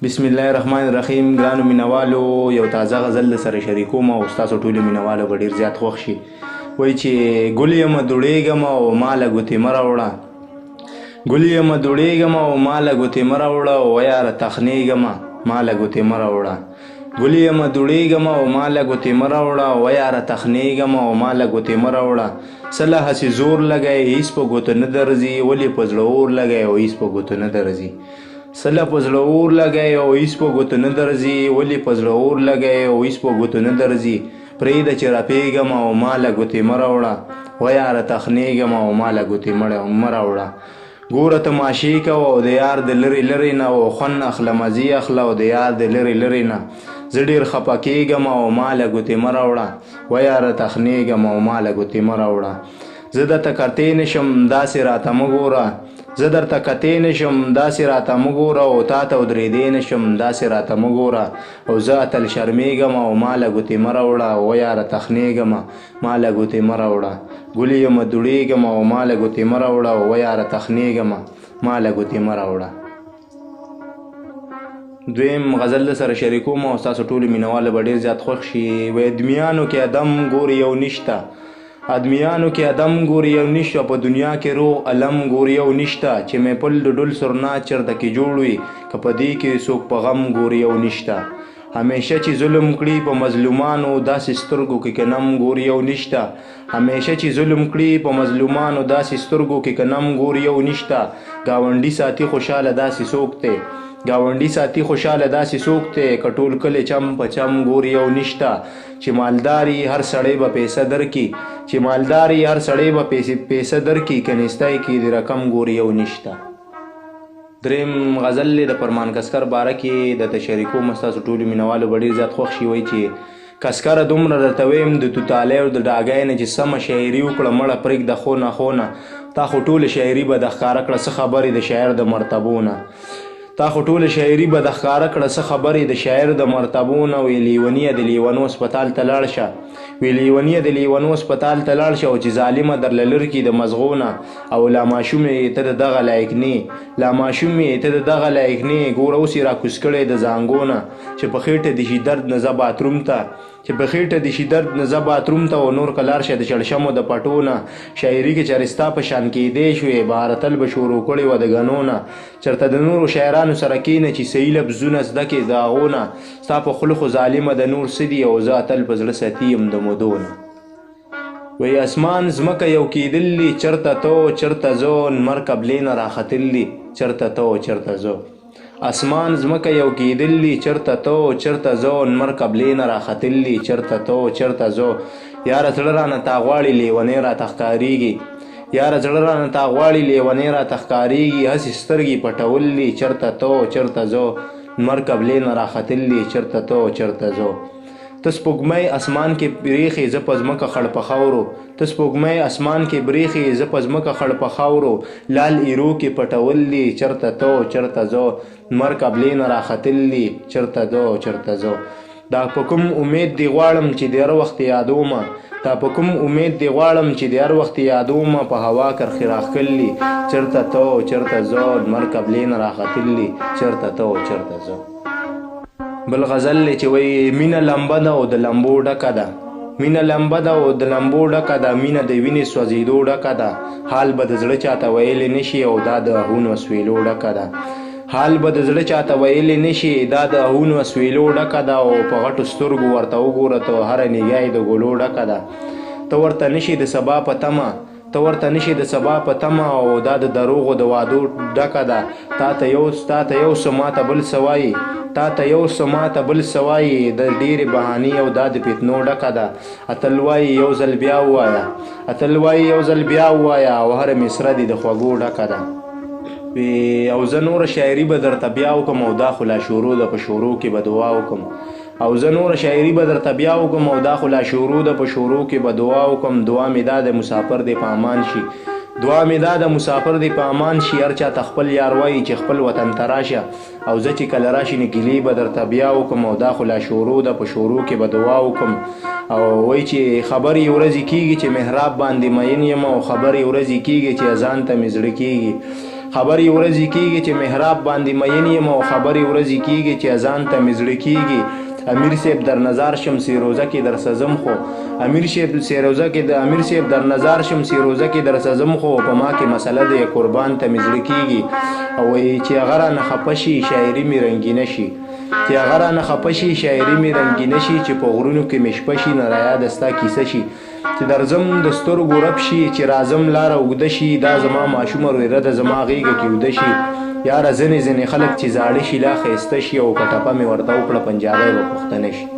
بسم الله الرحمن الرحیم. ګرانو مینوالو، یو تازه غزل سره شریکوم او ستاسو ټولو مینوالو به ډېر زیات خوښ شي. وایي چې ګل یمه دوړېږم او ماله ګوتې مه راوړه، ګل یمه دوړېږم او ماله ګوتې مه راوړه، ویاره تخنېږم ماله ګوتې مه راوړه، ګل یمه دوړېږم او ماله ګوتې مه راوړه، ویاره تخنېږم او ماله ګوتې مه راوړه. سله هسې زور لګی هېڅ په ګوتو نه درځي، ولې په زړه اور لګی او هېڅ په ګوتو نه درځي. سله په زړه اور لګی او هېڅ په ګوتو نه درځي، ولې په زړه اور لګی او هېڅ په ګوتو نه درځي. پرېږده چې رپېږم او ماله ګوتې مه راوړه، ویاره تخنېږم او ماله ګوتې مه راوړه. ګوره تماشې کوه او د یار د لرې لرې نه، او خوند اخله مزې اخله او د یار د لرې لرې نه. زه ډېر خفه کېږم او ماله ګوتې مه راوړه، ویاره تخنېږم او ماله ګوتې مه راوړه. زه درته کتې نه شم داسې راته مه ګوره، زه درته کتې نه شم داسې راته مه ګوره، او تا ته ودرېدې نه شم داسې راته مه ګوره. او زه اتل شرمېږم او ماله ګوتې مه راوړه، ویاره تخنېږم ماله ګوتې مه راوړه. ګل یمه دوړېږم او ماله ګوتې مه راوړه، ویاره تخنېږم ماله ګوتې مه راوړه. دویم غزل سره شریکوم او ستاسو ټولو مینهواله به ډېر زیات خوښ شي. وایي ادمیانو کې ادم ګوري یو نشته، ادمیانو کې ادم ګوري یو نشته، په دنیا کې روغ علم ګوري یو نشته. چې مې پل د ډول سرنا چرته کې جوړ وي، که په دې کې څوک په غم ګوري یو نشته. همیشه چې ظلم کړي په مظلومانو داسې سترګو کې کنم ګوري یو نشته، همیشه چې ظلم کړي په مظلومانو داسې سترګو کې کنم ګوري یو نشته. ګاونډي ساتي خوشاله داسې څوک دی، ګاونډي ساتي خوشاله داسې څوک دی، که ټول کلی چم په چم ګوري یو نشته. چې مالداري هر سړی به پیسه درکړي، چې مالداري هر سړی به پیسه درکړي، که نیستۍ کې د رقم ګوري یو نشته. دریم غزل د فرمان کسکر باره کې د شریکوم ستاسو ټولو مینهوالو به ډېر زیات خوښ شي. وایي چې کسکره دومره درته ویم د توتالۍ او د ډاګۍ نه، چې سمه شاعري وکړه مړه پرېږده خونه خونه. تا خو ټوله شاعري به د ښکاره کړه څه خبرې د شاعر د مرتبو نه، تا خو ټوله شاعري به د ښکاره کړه څه خبرې د شاعر د مرتبو نه. وی لیونیه د لیونو هسپتال ته لاړ شه، وی لیونیه د لیونو هسپتال ته لاړ شه، او چې ظالمه درله لرې کړي د مزغو نه. او لا ماشوم یې ته د دغه لایق نه، لا ماشوم یې ته د دغه لایق نه. ګوره اوس یې راکوز کړی د زانګو نه، چې په خېټه دې شي درد نه ځه باتروم ته، چې په خېټه دې شي درد نه ځه باتروم ته. او نور که لاړ شه د شړشمو د پټو نه، شاعري کې چېرې ستا په شان کېدی شوې، بهارتل به شروع کړې وه د ګنو نه. چېرته د نورو شاعرانو سره کښېنه چې صحیح لفظونه زده کړې د هغو نه. ستا په خوله خو ظالمه د نور څه دي، او زه اتل په زړه ساتي یم د مودو نه. وایي اسمان ځمکه یو کېدلي، چېرته ته و چېرته زه، لمر قبلې نه راختلي، چېرته ته و چېرته زه. اسمان ځمکه یو کېدلي، چېرته ته و چېرته زه، لمر قبلې نه راختلي، چېرته ته و چېرته زه. یاره زړه رانه تا غواړي لیونی راته ښکارېږي، یاره زړه رانه تا غواړي لیونی راته ښکارېږي. هسې سترګې پټولي، چېرته ته و چېرته زه، لمر قبلې نه راختلي، چېرته ته و چېرته زه. ته سپوږمۍ اسمان کې برېښې زه په ځمکه خړ په خاورو، ته سپوږمۍ اسمان کې برېښې زه په ځمکه خړ په خاورو. لال ایرو کې پټولي، چېرته ته و چېرته زه، لمر قبلې نه راختلي، چېرته زه چېرته زه. دا په کوم امید دې غواړم چې د هر وخت یادومه، دا په کوم امید دې غواړم چې د هر وخت یادومه. په هوا کرښې راښکلي، چېرته ته و چېرته زه، لمر قبلې نه راختلي، چېرته ته و چېرته زه. بل غزل دی چې وایي مینه لمبه ده او د لمبو ډکه ده، مینه لمبه ده او د لمبو ډکه ده، مینه د وینې سوځېدو ډکه ده. حال به د زړه چاته ویلی نه شي، او دا د اهونو سویلو ډکه ده. حال به د زړه چاته ویلی نه شي، دا د اهونو سویلو ډکه ده. او په غټو سترګو ورته وګوره ته، هره نیګه یې د ګلو ډکه ده. ته ورته نشي د سبا په تمه، ته ورته نشي د سبا په تمه، او دا د دروغو د وعدو ډکه ده. تا ته یو څه ماته بل څه وایي، تا ته یو څه ماته بل څه وایي، د ډېرې بهانې او دا د فتنو ډکه ده. اتل وایي یو ځل بیا ووایه، اتل وایي یو ځل بیا ووایه، او هره مصره دې د خوږو ډکه ده. او زه نوره شاعري به درته بیا وکړم، او دا خو لا شروع ده په شروع کې به دعا وکړم. او زه نوره شاعري به درته بیا وکړم، او دا خو لا شروع ده په شروع کې به دعا وکړم. دعا مې دا د مسافر دې په امان شي، دعا مې دا د مسافر دې په امان شي. هر چاته خپل یار وایي چې خپل وطن ته راشه، او زه چې کله راشي نو ګیلې به درته بیا وکړم. او دا خو لا شروع ده په شروع کې به دعا وکړم. او وایي چې خبرې ورځې کېږي چې محراب باندې مین یم، او خبرې ورځې کېږي چې اذان ته مې زړه کېږي. خبرې ورځې کېږي چې محراب باندې مین یم او خبرې ورځې کېږي چې اذان ته مې زړه کېږي امیر صاحب در نظر شم سیروزه کې در سزم خو امیر صاحب در نظر شم سیروزه کې در سزم خو په ما کې مسله د قربان ته مې زړه کېږي او چې هغه رانه خفه شي شاعري مې رنګینه شي چې هغه رانه خفه شي شاعري مې رنګینه شي چې په غرونو کې مې شپه شي نه رایاده ستا کیسه شي چې درځم د سترګو رب شي چې راځم لاره اوږده شي دا زما ماشومه رویره ده زما غېږه کې اوده شي یاره ځینې خلک چې زاړه شي لا ښایسته شي او که ټپه مې ورته وکړه پنجابی به پښتنه شي